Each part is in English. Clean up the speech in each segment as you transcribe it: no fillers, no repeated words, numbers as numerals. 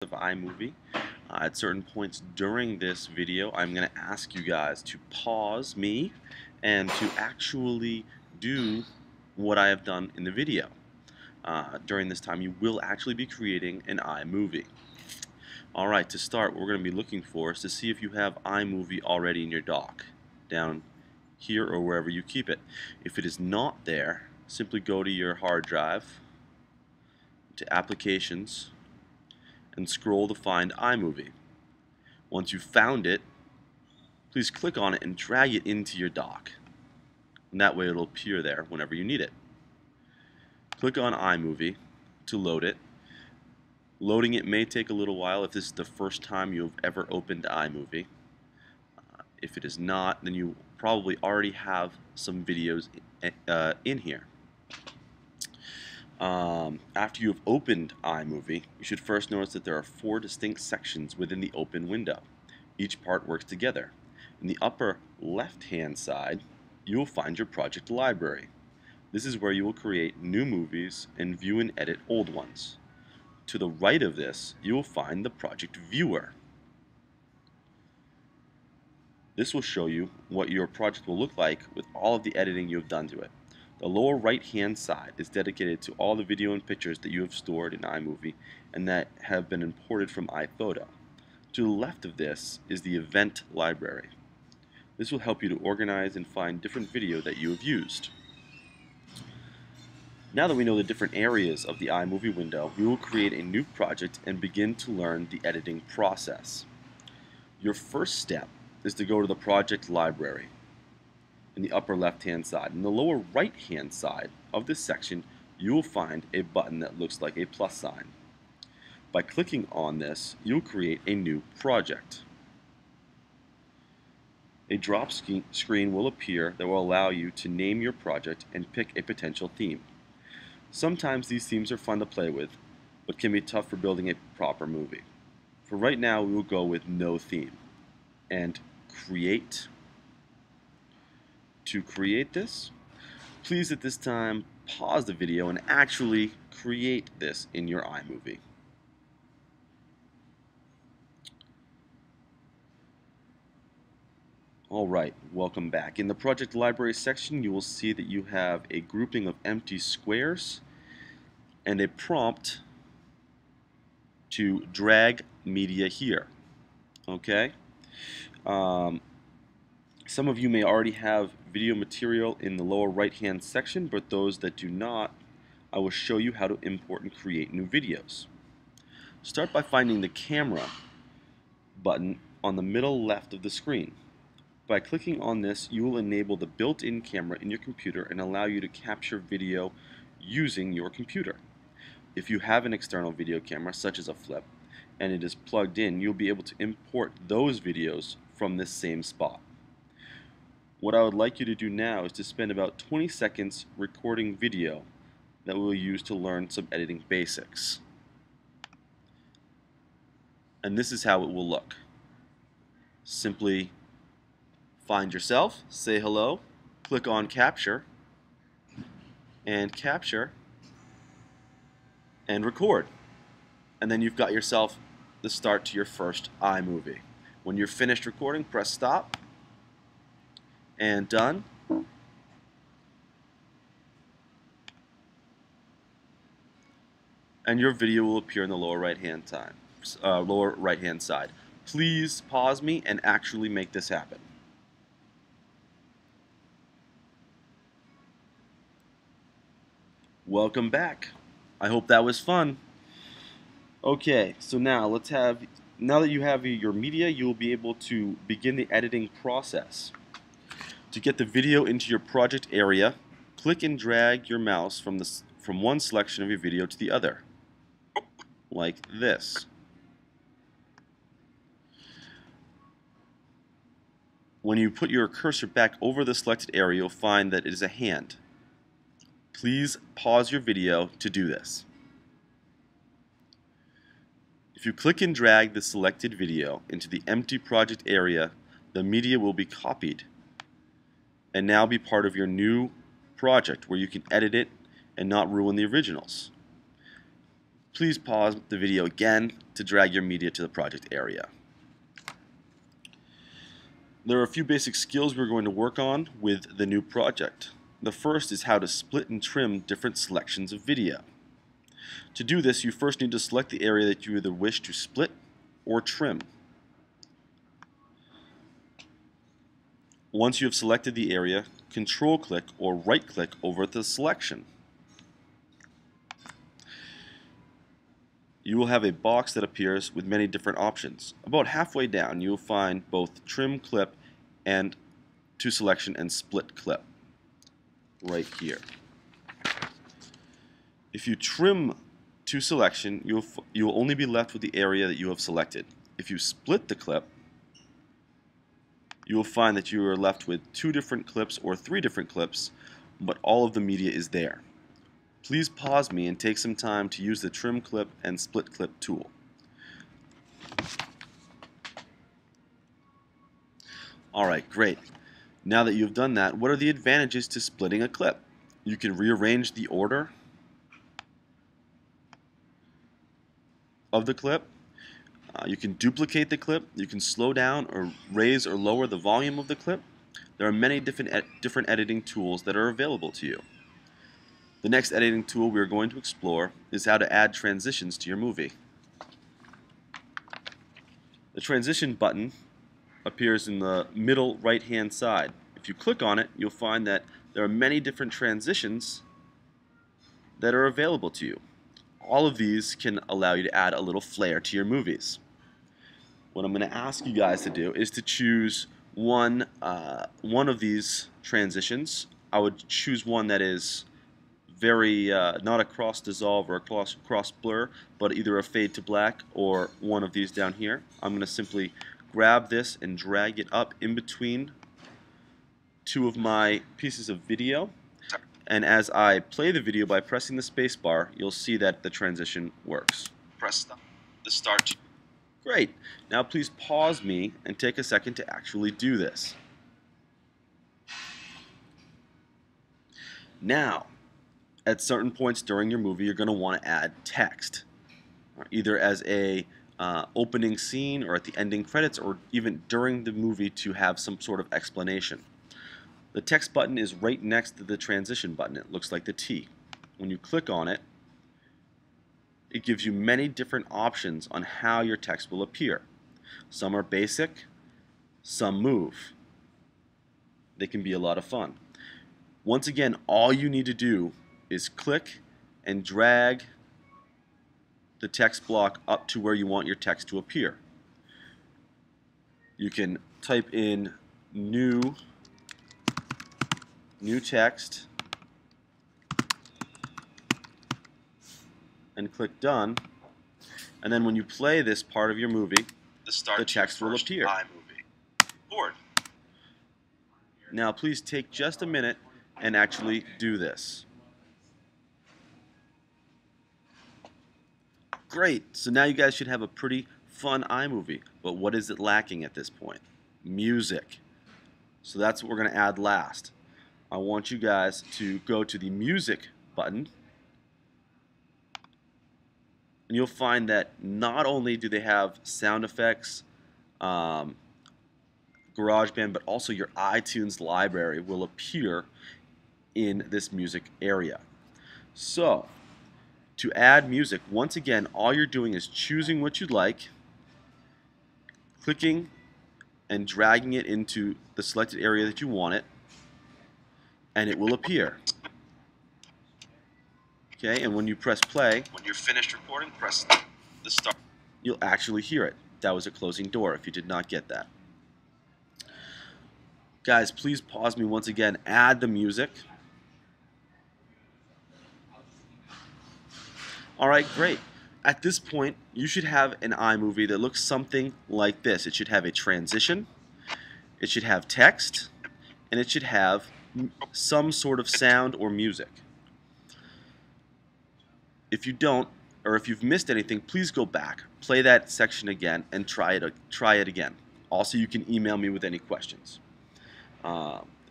of iMovie. At certain points during this video, I'm going to ask you guys to pause me and to actually do what I have done in the video. During this time, you will actually be creating an iMovie. Alright, to start, what we're going to be looking for is to see if you have iMovie already in your dock, down here or wherever you keep it. If it is not there, simply go to your hard drive, to Applications, and scroll to find iMovie. Once you've found it, please click on it and drag it into your dock. And that way it'll appear there whenever you need it. Click on iMovie to load it. Loading it may take a little while if this is the first time you've ever opened iMovie. If it is not, then you probably already have some videos in here. After you have opened iMovie, you should first notice that there are 4 distinct sections within the open window. Each part works together. In the upper left-hand side, you will find your project library. This is where you will create new movies and view and edit old ones. To the right of this, you will find the project viewer. This will show you what your project will look like with all of the editing you have done to it. The lower right-hand side is dedicated to all the video and pictures that you have stored in iMovie and that have been imported from iPhoto. To the left of this is the event library. This will help you to organize and find different video that you have used. Now that we know the different areas of the iMovie window, we will create a new project and begin to learn the editing process. Your first step is to go to the project library in the upper left-hand side. In the lower right-hand side of this section, you will find a button that looks like a plus sign. By clicking on this, you'll create a new project. A drop screen will appear that will allow you to name your project and pick a potential theme. Sometimes these themes are fun to play with, but can be tough for building a proper movie. For right now, we will go with no theme and create. To create this, please at this time pause the video and actually create this in your iMovie. Alright, welcome back. In the project library section, you will see that you have a grouping of empty squares and a prompt to drag media here. Okay? Some of you may already have video material in the lower right-hand section, but those that do not, I will show you how to import and create new videos. Start by finding the camera button on the middle left of the screen. By clicking on this, you will enable the built-in camera in your computer and allow you to capture video using your computer. If you have an external video camera, such as a flip, and it is plugged in, you'll be able to import those videos from this same spot. What I would like you to do now is to spend about 20 seconds recording video that we'll use to learn some editing basics. And this is how it will look. Simply find yourself, say hello, click on capture, and record. And then you've got yourself the start to your first iMovie. When you're finished recording, press stop, and done. And your video will appear in the lower right-hand side. Please pause me and actually make this happen. Welcome back. I hope that was fun. Okay, so now now that you have your media, you will be able to begin the editing process. To get the video into your project area, click and drag your mouse from one selection of your video to the other, like this. When you put your cursor back over the selected area, you'll find that it is a hand. Please pause your video to do this. If you click and drag the selected video into the empty project area, the media will be copied and now be part of your new project where you can edit it and not ruin the originals. Please pause the video again to drag your media to the project area. There are a few basic skills we're going to work on with the new project. The first is how to split and trim different selections of video. To do this, you first need to select the area that you either wish to split or trim. Once you have selected the area, control-click or right-click over the selection. You will have a box that appears with many different options. About halfway down, you will find both trim clip and to selection and split clip right here. If you trim to selection, you will only be left with the area that you have selected. If you split the clip, you will find that you are left with 2 different clips or 3 different clips, but all of the media is there. Please pause me and take some time to use the trim clip and split clip tool. Alright, great. Now that you've done that, what are the advantages to splitting a clip? You can rearrange the order of the clip. You can duplicate the clip. You can slow down or raise or lower the volume of the clip. There are many different editing tools that are available to you. The next editing tool we are going to explore is how to add transitions to your movie. The transition button appears in the middle right-hand side. If you click on it, you'll find that there are many different transitions that are available to you. All of these can allow you to add a little flair to your movies. What I'm going to ask you guys to do is to choose one of these transitions. I would choose one that is very not a cross dissolve or a cross blur, but either a fade to black or one of these down here. I'm going to simply grab this and drag it up in between 2 of my pieces of video, and as I play the video by pressing the space bar, you'll see that the transition works. Press the start. Great. Now please pause me and take a second to actually do this. Now, at certain points during your movie, you're going to want to add text, either as a opening scene or at the ending credits or even during the movie to have some sort of explanation. The text button is right next to the transition button. It looks like the T. When you click on it, it gives you many different options on how your text will appear. Some are basic, some move. They can be a lot of fun. Once again, all you need to do is click and drag the text block up to where you want your text to appear. You can type in new text and click done, and then when you play this part of your movie, the text will appear. Now please take just a minute and actually do this. Great, so now you guys should have a pretty fun iMovie, but what is it lacking at this point? Music. So that's what we're going to add last. I want you guys to go to the music button, and you'll find that not only do they have sound effects, GarageBand, but also your iTunes library will appear in this music area. So, to add music, once again, all you're doing is choosing what you'd like, clicking and dragging it into the selected area that you want it, and it will appear. Okay, and when you press play, when you're finished recording, press the start. You'll actually hear it. That was a closing door if you did not get that. Guys, please pause me once again. Add the music. Alright, great. At this point, you should have an iMovie that looks something like this. It should have a transition, it should have text, and it should have some sort of sound or music. If you don't, or if you've missed anything, please go back, play that section again, and try it again. Also, you can email me with any questions.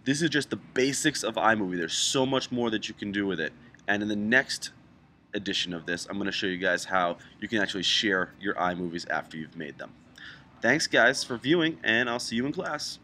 This is just the basics of iMovie. There's so much more that you can do with it. And in the next edition of this, I'm going to show you guys how you can actually share your iMovies after you've made them. Thanks guys for viewing, and I'll see you in class.